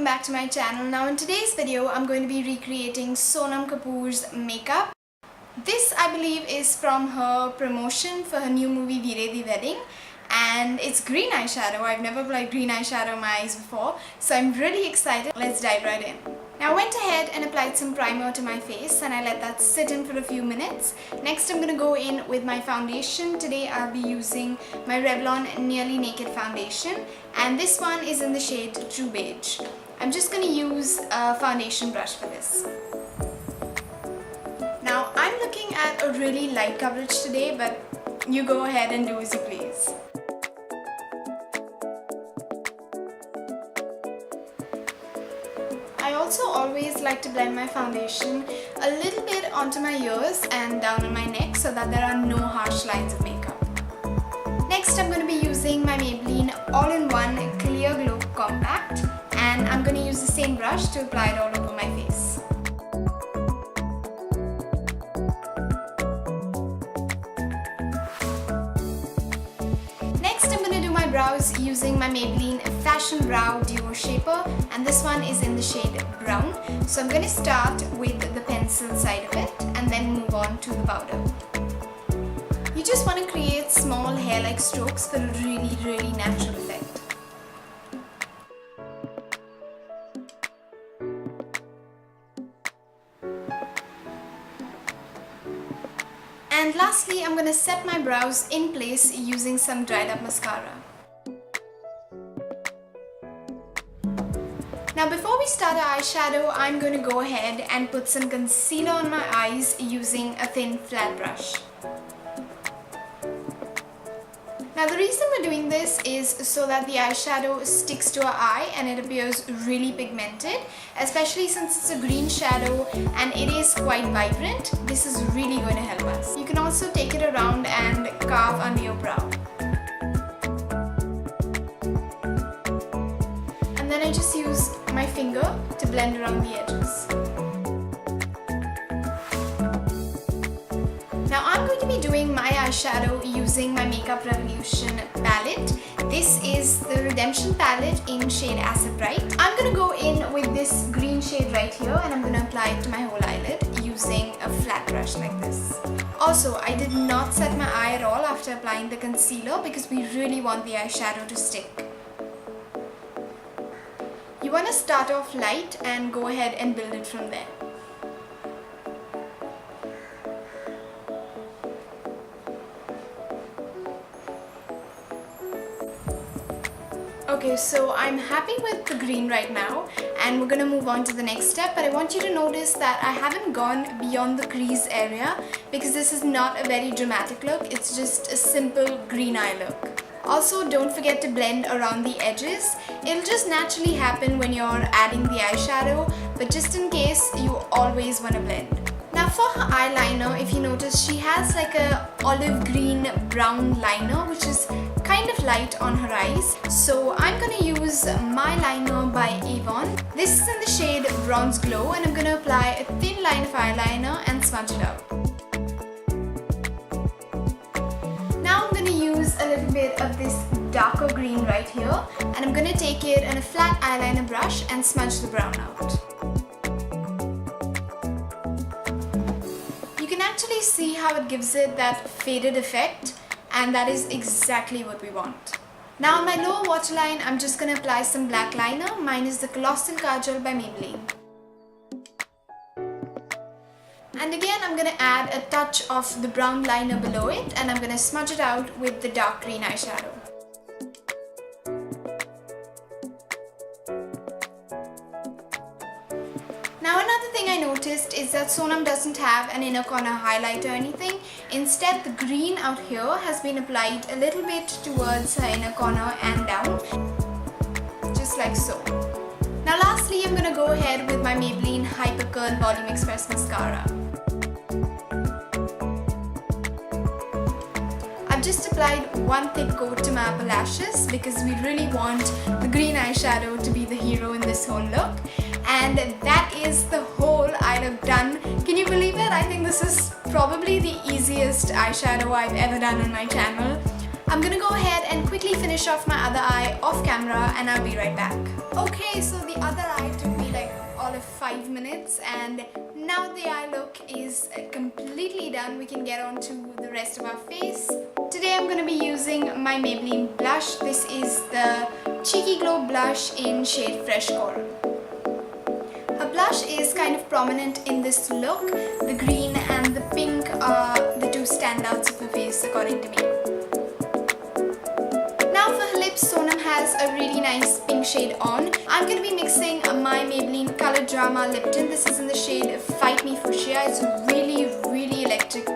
back to my channel. Now in today's video I'm going to be recreating Sonam Kapoor's makeup. This I believe is from her promotion for her new movie Veere the Wedding, and it's green eyeshadow. I've never applied green eyeshadow on my eyes before, so I'm really excited. Let's dive right in. Now I went ahead and applied some primer to my face and I let that sit in for a few minutes. Next I'm going to go in with my foundation. Today I'll be using my Revlon Nearly Naked foundation, and this one is in the shade True Beige. I'm just going to use a foundation brush for this. Now I'm looking at a really light coverage today, but you go ahead and do as you please. I also always like to blend my foundation a little bit onto my ears and down on my neck so that there are no harsh lines of makeup. Next I'm going to be using my Maybelline All-in-One Clear Glow Compact, and I'm going to use the same brush to apply it all over my face. Next I'm going to do my brows using my Maybelline Fashion Brow Duo Shaper, and this one is in the shade Brown. So I'm going to start with the pencil side of it and then move on to the powder. You just want to create small hair-like strokes for a really natural effect. And lastly, I'm going to set my brows in place using some dried up mascara. Now before we start our eyeshadow, I'm going to go ahead and put some concealer on my eyes using a thin flat brush. Now the reason we're doing this is so that the eyeshadow sticks to our eye and it appears really pigmented, especially since it's a green shadow and it is quite vibrant. This is really going to help us. You can also take it around and carve under your brow. And then I just use my finger to blend around the edges. Now I'm going to be doing my eyeshadow using my Makeup Revolution palette. This is the Redemption palette in shade Acid Bright. I'm going to go in with this green shade right here and I'm going to apply it to my whole eyelid using a flat brush like this. Also, I did not set my eye at all after applying the concealer because we really want the eyeshadow to stick. You want to start off light and go ahead and build it from there. Okay, so I'm happy with the green right now and we're going to move on to the next step, but I want you to notice that I haven't gone beyond the crease area because this is not a very dramatic look, it's just a simple green eye look. Also, don't forget to blend around the edges. It'll just naturally happen when you're adding the eyeshadow, but just in case, you always want to blend. Now for her eyeliner, if you notice, she has like a olive green brown liner which is kind of light on her eyes. So I'm going to use my liner by Avon. This is in the shade Bronze Glow and I'm going to apply a thin line of eyeliner and smudge it out. Now I'm going to use a little bit of this darker green right here and I'm going to take it on a flat eyeliner brush and smudge the brown out. You can actually see how it gives it that faded effect, and that is exactly what we want. Now on my lower waterline, I'm just going to apply some black liner. Mine is the Colossal Kajal by Maybelline. And again, I'm going to add a touch of the brown liner below it and I'm going to smudge it out with the dark green eyeshadow. Now another thing I noticed is that Sonam doesn't have an inner corner highlight or anything. Instead, the green out here has been applied a little bit towards her inner corner and down, just like so. Now lastly, I'm going to go ahead with my Maybelline Hyper Curl Volume Express Mascara. I've just applied one thick coat to my upper lashes because we really want the green eyeshadow to be the hero in this whole look. And that is the whole eye look done. Can you believe it? I think this is probably the easiest eyeshadow I've ever done on my channel. I'm gonna go ahead and quickly finish off my other eye off camera and I'll be right back. Okay, so the other eye took me like all of 5 minutes, and now the eye look is completely done. We can get on to the rest of our face. Today I'm going to be using my Maybelline blush. This is the Cheeky Glow blush in shade Fresh Coral. Her blush is kind of prominent in this look. The green and the pink are the two standouts of her face according to me. Now for her lips, Sonam has a really nice pink shade on. I'm going to be mixing my Maybelline Color Drama lip tint. This is in the shade Fight Me Fuchsia. It's a really electric